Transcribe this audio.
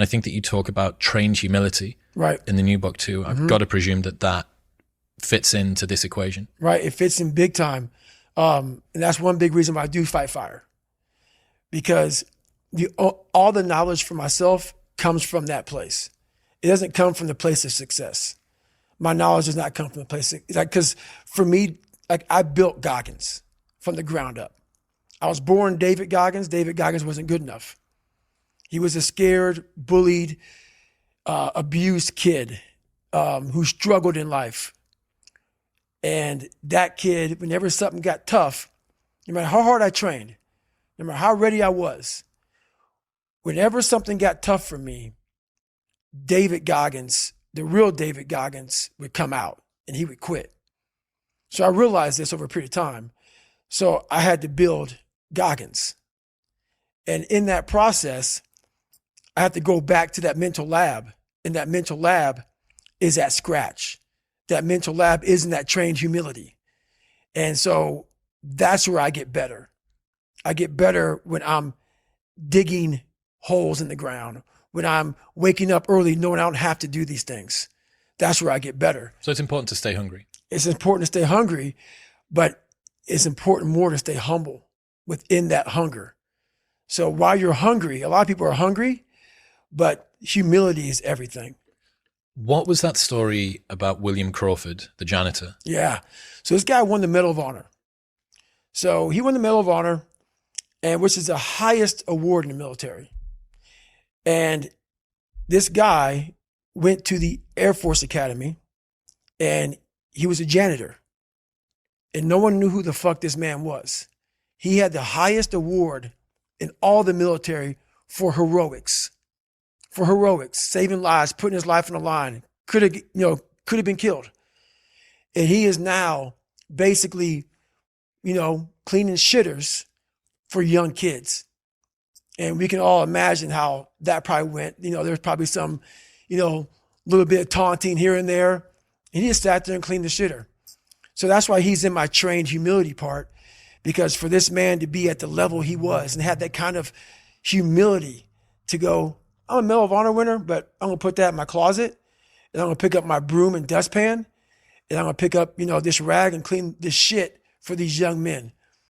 I think that you talk about trained humility Right. in the new book too. I've got to presume that that fits into this equation. Right. It fits in big time. And that's one big reason why I do fight fire, because all the knowledge for myself comes from that place. It doesn't come from the place of success. My knowledge does not come from the place of, like, because for me, like, I built Goggins from the ground up. I was born David Goggins. David Goggins wasn't good enough. He was a scared, bullied, abused kid who struggled in life. And that kid, whenever something got tough, no matter how hard I trained, no matter how ready I was, whenever something got tough for me, David Goggins, the real David Goggins, would come out and he would quit. So I realized this over a period of time. So I had to build Goggins. And in that process, I have to go back to that mental lab. And that mental lab is at scratch. That mental lab is in that trained humility. And so that's where I get better. I get better when I'm digging holes in the ground, when I'm waking up early knowing I don't have to do these things. That's where I get better. So it's important to stay hungry. It's important to stay hungry, but it's important more to stay humble within that hunger. So while you're hungry, a lot of people are hungry, but humility is everything. What was that story about William Crawford, the janitor? Yeah. So this guy won the Medal of Honor. So he won the Medal of Honor, and which is the highest award in the military. And this guy went to the Air Force Academy, and he was a janitor. And no one knew who the fuck this man was. He had the highest award in all the military for heroics. For heroics, saving lives, putting his life on the line. Could have been killed. And he is now basically, cleaning shitters for young kids. And we can all imagine how that probably went. There's probably some, little bit of taunting here and there. And he just sat there and cleaned the shitter. So that's why he's in my trained humility part, because for this man to be at the level he was and have that kind of humility to go, I'm a Medal of Honor winner, but I'm going to put that in my closet, and I'm going to pick up my broom and dustpan, and I'm going to pick up, this rag and clean this shit for these young men.